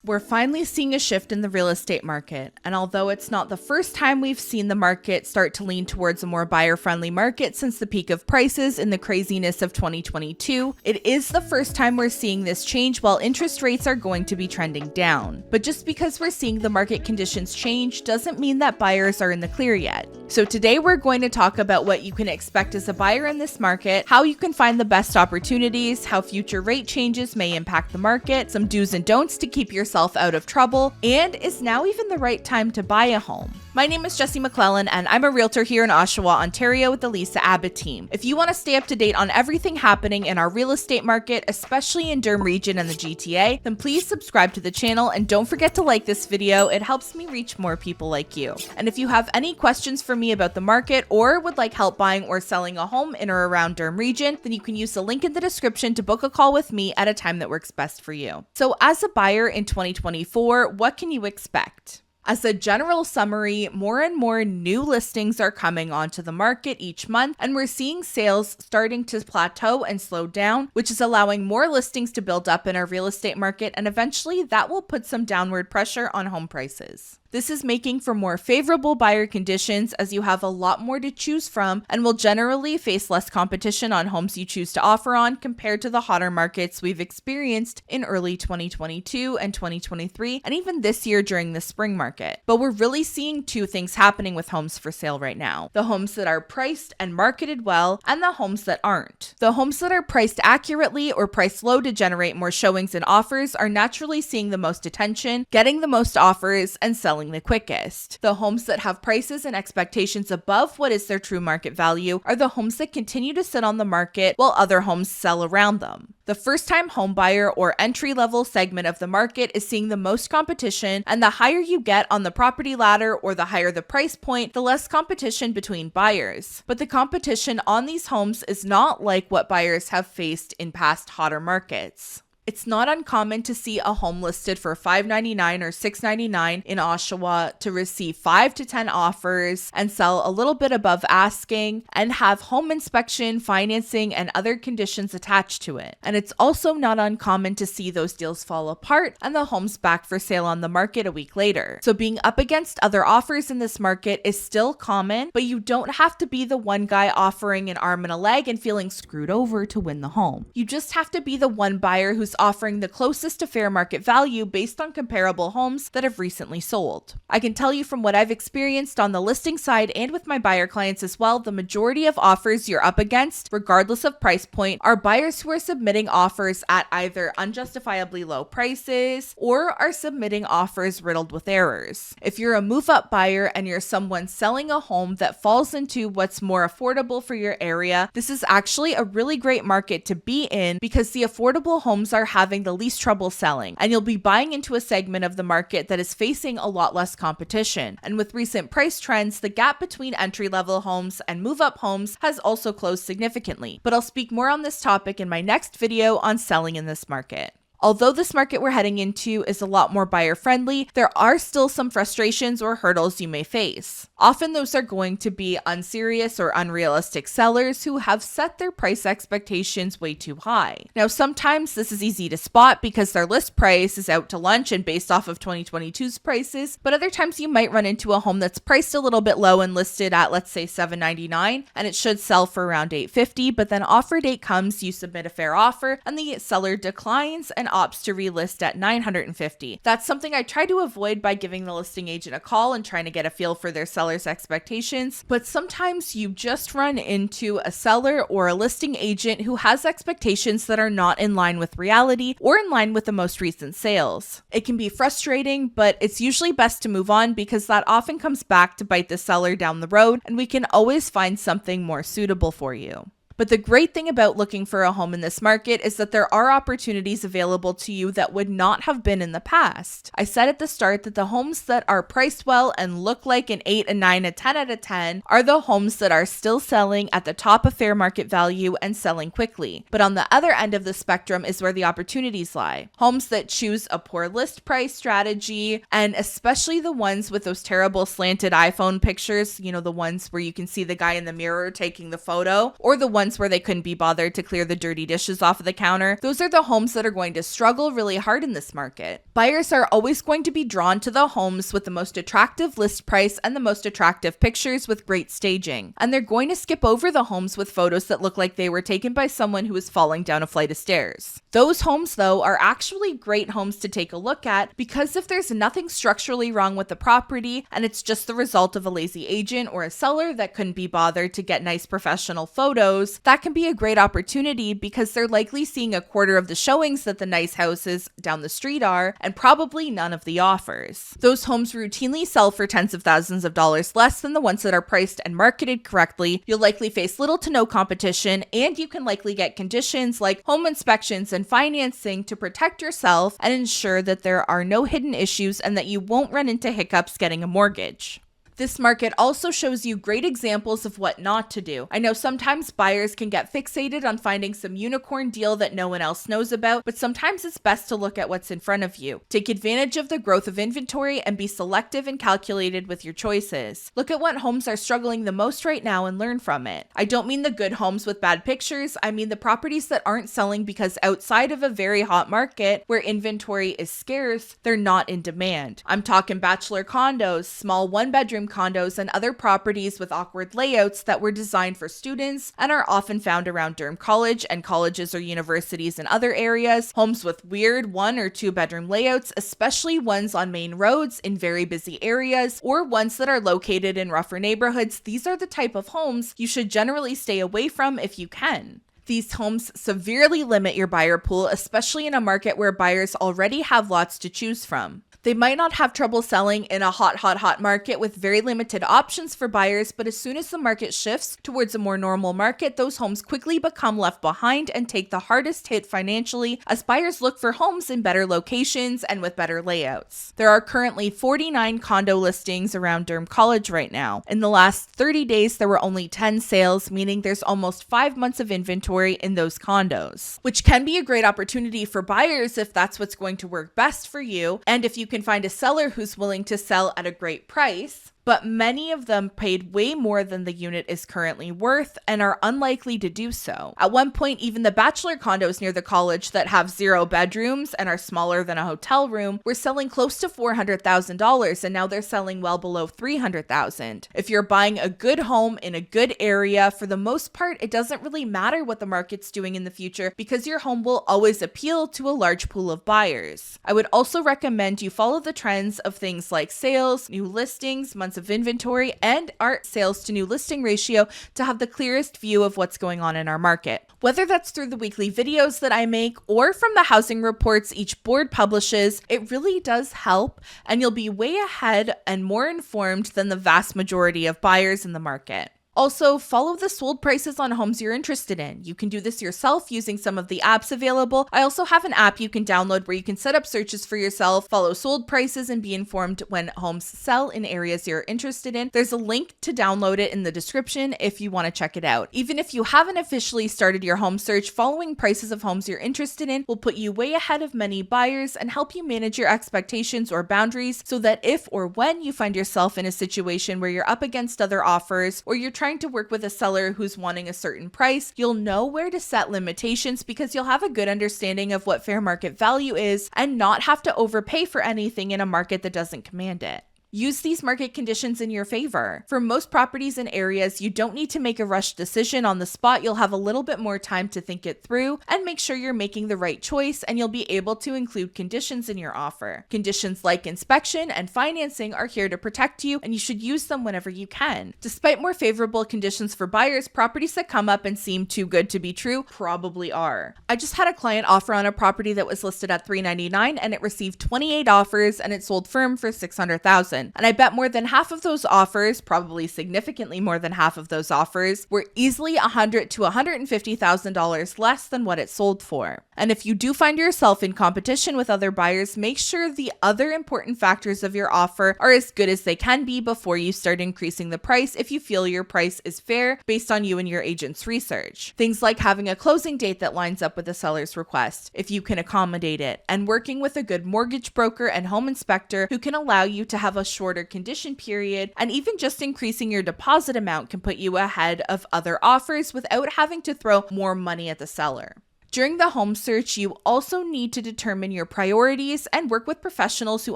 We're finally seeing a shift in the real estate market, and although it's not the first time we've seen the market start to lean towards a more buyer-friendly market since the peak of prices in the craziness of 2022, it is the first time we're seeing this change while interest rates are going to be trending down. But just because we're seeing the market conditions change doesn't mean that buyers are in the clear yet. So today we're going to talk about what you can expect as a buyer in this market, how you can find the best opportunities, how future rate changes may impact the market, some do's and don'ts to keep yourself out of trouble, and is now even the right time to buy a home? My name is Jessie McLellan, and I'm a realtor here in Oshawa, Ontario with the Lisa Abbott team. If you want to stay up to date on everything happening in our real estate market, especially in Durham region and the GTA, then please subscribe to the channel and don't forget to like this video. It helps me reach more people like you. And if you have any questions for me about the market or would like help buying or selling a home in or around Durham region, then you can use the link in the description to book a call with me at a time that works best for you. So as a buyer in 2024, what can you expect? As a general summary, more and more new listings are coming onto the market each month, and we're seeing sales starting to plateau and slow down, which is allowing more listings to build up in our real estate market, and eventually that will put some downward pressure on home prices. This is making for more favorable buyer conditions as you have a lot more to choose from and will generally face less competition on homes you choose to offer on compared to the hotter markets we've experienced in early 2022 and 2023 and even this year during the spring market. But we're really seeing two things happening with homes for sale right now: the homes that are priced and marketed well and the homes that aren't. The homes that are priced accurately or priced low to generate more showings and offers are naturally seeing the most attention, getting the most offers, and selling the quickest. The homes that have prices and expectations above what is their true market value are the homes that continue to sit on the market while other homes sell around them. The first-time homebuyer or entry-level segment of the market is seeing the most competition, and the higher you get on the property ladder or the higher the price point, the less competition between buyers. But the competition on these homes is not like what buyers have faced in past hotter markets. It's not uncommon to see a home listed for $599 or $699 in Oshawa to receive 5 to 10 offers and sell a little bit above asking and have home inspection, financing, and other conditions attached to it. And it's also not uncommon to see those deals fall apart and the home's back for sale on the market a week later. So being up against other offers in this market is still common, but you don't have to be the one guy offering an arm and a leg and feeling screwed over to win the home. You just have to be the one buyer who's offering the closest to fair market value based on comparable homes that have recently sold. I can tell you from what I've experienced on the listing side and with my buyer clients as well, the majority of offers you're up against, regardless of price point, are buyers who are submitting offers at either unjustifiably low prices or are submitting offers riddled with errors. If you're a move-up buyer and you're someone selling a home that falls into what's more affordable for your area, this is actually a really great market to be in because the affordable homes are having the least trouble selling, and you'll be buying into a segment of the market that is facing a lot less competition. And with recent price trends, the gap between entry-level homes and move-up homes has also closed significantly. But I'll speak more on this topic in my next video on selling in this market. Although this market we're heading into is a lot more buyer-friendly, there are still some frustrations or hurdles you may face. Often those are going to be unserious or unrealistic sellers who have set their price expectations way too high. Now, sometimes this is easy to spot because their list price is out to lunch and based off of 2022's prices, but other times you might run into a home that's priced a little bit low and listed at, let's say, $799, and it should sell for around $850, but then offer date comes, you submit a fair offer, and the seller declines and opts to relist at $950. That's something I try to avoid by giving the listing agent a call and trying to get a feel for their seller's expectations, but sometimes you just run into a seller or a listing agent who has expectations that are not in line with reality or in line with the most recent sales. It can be frustrating, but it's usually best to move on because that often comes back to bite the seller down the road, and we can always find something more suitable for you. But the great thing about looking for a home in this market is that there are opportunities available to you that would not have been in the past. I said at the start that the homes that are priced well and look like an 8, a 9, a 10 out of 10 are the homes that are still selling at the top of fair market value and selling quickly. But on the other end of the spectrum is where the opportunities lie. Homes that choose a poor list price strategy, and especially the ones with those terrible slanted iPhone pictures, the ones where you can see the guy in the mirror taking the photo, or the ones ones where they couldn't be bothered to clear the dirty dishes off of the counter, those are the homes that are going to struggle really hard in this market. Buyers are always going to be drawn to the homes with the most attractive list price and the most attractive pictures with great staging. And they're going to skip over the homes with photos that look like they were taken by someone who was falling down a flight of stairs. Those homes, though, are actually great homes to take a look at because if there's nothing structurally wrong with the property and it's just the result of a lazy agent or a seller that couldn't be bothered to get nice professional photos, that can be a great opportunity because they're likely seeing a quarter of the showings that the nice houses down the street are and probably none of the offers. Those homes routinely sell for tens of thousands of dollars less than the ones that are priced and marketed correctly. You'll likely face little to no competition, and you can likely get conditions like home inspections and financing to protect yourself and ensure that there are no hidden issues and that you won't run into hiccups getting a mortgage. This market also shows you great examples of what not to do. I know sometimes buyers can get fixated on finding some unicorn deal that no one else knows about, but sometimes it's best to look at what's in front of you. Take advantage of the growth of inventory and be selective and calculated with your choices. Look at what homes are struggling the most right now and learn from it. I don't mean the good homes with bad pictures, I mean the properties that aren't selling because outside of a very hot market where inventory is scarce, they're not in demand. I'm talking bachelor condos, small one-bedroom condos, and other properties with awkward layouts that were designed for students and are often found around Durham College and colleges or universities in other areas. Homes with weird 1 or 2 bedroom layouts, especially ones on main roads in very busy areas or ones that are located in rougher neighborhoods. These are the type of homes you should generally stay away from if you can. These homes severely limit your buyer pool, especially in a market where buyers already have lots to choose from. They might not have trouble selling in a hot market with very limited options for buyers, but as soon as the market shifts towards a more normal market, those homes quickly become left behind and take the hardest hit financially as buyers look for homes in better locations and with better layouts. There are currently 49 condo listings around Durham College right now. In the last 30 days, there were only 10 sales, meaning there's almost 5 months of inventory in those condos, which can be a great opportunity for buyers if that's what's going to work best for you, and if you can find a seller who's willing to sell at a great price. But many of them paid way more than the unit is currently worth and are unlikely to do so. At one point, even the bachelor condos near the college that have 0 bedrooms and are smaller than a hotel room were selling close to $400,000, and now they're selling well below $300,000. If you're buying a good home in a good area, for the most part, it doesn't really matter what the market's doing in the future because your home will always appeal to a large pool of buyers. I would also recommend you follow the trends of things like sales, new listings, months of inventory, and our sales to new listing ratio to have the clearest view of what's going on in our market. Whether that's through the weekly videos that I make or from the housing reports each board publishes, it really does help, and you'll be way ahead and more informed than the vast majority of buyers in the market. Also, follow the sold prices on homes you're interested in. You can do this yourself using some of the apps available. I also have an app you can download where you can set up searches for yourself, follow sold prices, and be informed when homes sell in areas you're interested in. There's a link to download it in the description if you want to check it out. Even if you haven't officially started your home search, following prices of homes you're interested in will put you way ahead of many buyers and help you manage your expectations or boundaries so that if or when you find yourself in a situation where you're up against other offers or you're trying to work with a seller who's wanting a certain price, you'll know where to set limitations because you'll have a good understanding of what fair market value is and not have to overpay for anything in a market that doesn't command it. Use these market conditions in your favor. For most properties and areas, you don't need to make a rushed decision on the spot. You'll have a little bit more time to think it through and make sure you're making the right choice, and you'll be able to include conditions in your offer. Conditions like inspection and financing are here to protect you, and you should use them whenever you can. Despite more favorable conditions for buyers, properties that come up and seem too good to be true probably are. I just had a client offer on a property that was listed at $399 and it received 28 offers and it sold firm for $600,000. And I bet more than half of those offers, probably significantly more than half of those offers, were easily $100,000 to $150,000 less than what it sold for. And if you do find yourself in competition with other buyers, make sure the other important factors of your offer are as good as they can be before you start increasing the price if you feel your price is fair based on you and your agent's research. Things like having a closing date that lines up with the seller's request, if you can accommodate it, and working with a good mortgage broker and home inspector who can allow you to have a shorter condition period, and even just increasing your deposit amount can put you ahead of other offers without having to throw more money at the seller. During the home search, you also need to determine your priorities and work with professionals who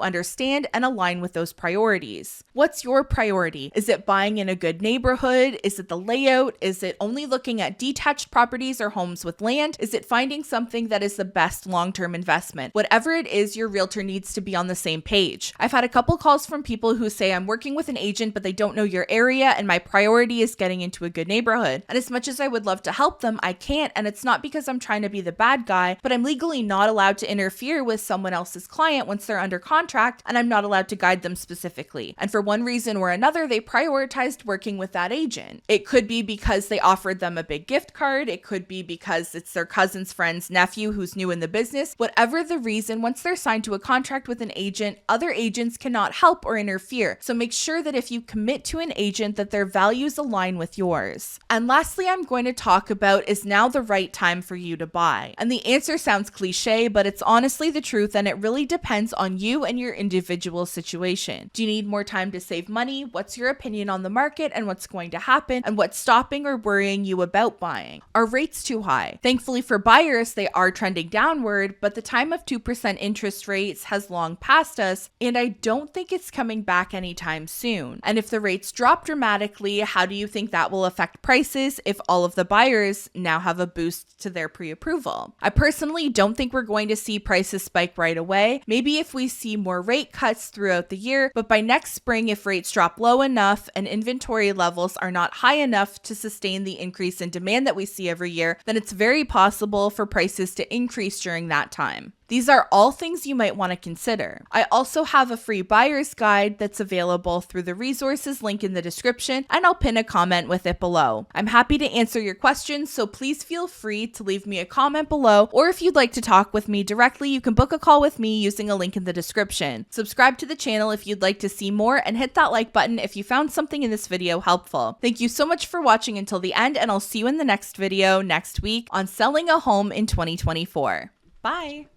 understand and align with those priorities. What's your priority? Is it buying in a good neighborhood? Is it the layout? Is it only looking at detached properties or homes with land? Is it finding something that is the best long-term investment? Whatever it is, your realtor needs to be on the same page. I've had a couple calls from people who say, I'm working with an agent, but they don't know your area, and my priority is getting into a good neighborhood. And as much as I would love to help them, I can't, and it's not because I'm trying to be the bad guy, but I'm legally not allowed to interfere with someone else's client once they're under contract, and I'm not allowed to guide them specifically. And for one reason or another, they prioritized working with that agent. It could be because they offered them a big gift card. It could be because it's their cousin's friend's nephew who's new in the business. Whatever the reason, once they're signed to a contract with an agent, other agents cannot help or interfere. So make sure that if you commit to an agent, that their values align with yours. And lastly, I'm going to talk about, is now the right time for you to buy? And the answer sounds cliche, but it's honestly the truth, and it really depends on you and your individual situation. Do you need more time to save money? What's your opinion on the market and what's going to happen, and what's stopping or worrying you about buying? Are rates too high? Thankfully for buyers, they are trending downward, but the time of 2% interest rates has long passed us, and I don't think it's coming back anytime soon. And if the rates drop dramatically, how do you think that will affect prices if all of the buyers now have a boost to their pre-approval? I personally don't think we're going to see prices spike right away. Maybe if we see more rate cuts throughout the year, but by next spring, if rates drop low enough and inventory levels are not high enough to sustain the increase in demand that we see every year, then it's very possible for prices to increase during that time. These are all things you might want to consider. I also have a free buyer's guide that's available through the resources link in the description, and I'll pin a comment with it below. I'm happy to answer your questions, so please feel free to leave me a comment below, or if you'd like to talk with me directly, you can book a call with me using a link in the description. Subscribe to the channel if you'd like to see more, and hit that like button if you found something in this video helpful. Thank you so much for watching until the end, and I'll see you in the next video next week on selling a home in 2024. Bye!